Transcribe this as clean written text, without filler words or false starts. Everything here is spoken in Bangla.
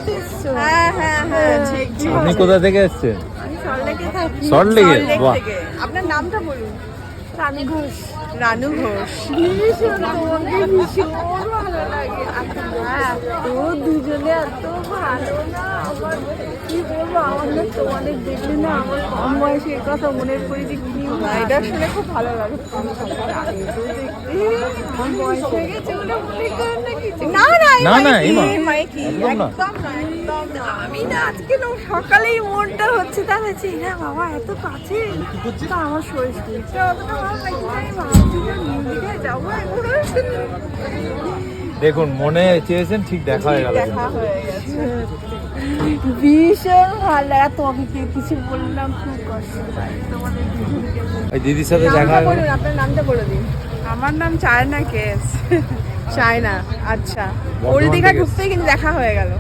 সাথে এসছো? হ্যাঁ হ্যাঁ হ্যাঁ ঠিক ঠিক। আপনি কোথা থেকে এসেছেন? আমি সল্টলেকে থাকি। সল্টলেকে? সল্টলেক বাহ। থেকে। আপনার নামটা বলুন। রানু ঘোষ। রানু ঘোষ। ভীষণ তোমাকে ভীষণ ভালো লাগে। তো দুজনে এত ভালো না আমার কি বলবো, আমাদের তোমাদের দেখলে না আমার কম বয়সের কথা মনে পড়ে যে কি এটা শুনে খুব ভালো লাগে। আমার বয়স হয়ে গেছে বলে মনে করেন না কিছু। না না না, না, এই এমা। মাইকি একদম না। একদম না একদম না। আমি না আজকে না সকালেই মনটা হচ্ছে তাহলে হ্যাঁ বাবা এত কাছে, তা আমার শরীরটা অতটা ভালো লাগছে না, আমি ভাবছি যে মিউজিকে যাবো একবার। দেখুন মনে চেয়েছেন ঠিক দেখা হয়ে গেল। দেখা হয়ে গেছে। ভীষণ ভালো লাগে। তোমাকে কিছু বললাম খুব কষ্ট পাই তোমাদের দুজনকে। ওই দিদির সাথে দেখা নামটা হয়ে গেল। বলুন, আপনার নামটা বলে দিন। আমার নাম চায়না কেস। চায়না, আচ্ছা। বর্ধমান ওল্ড দীঘা থেকে ঢুকতেই কিন্তু দেখা হয়ে গেল।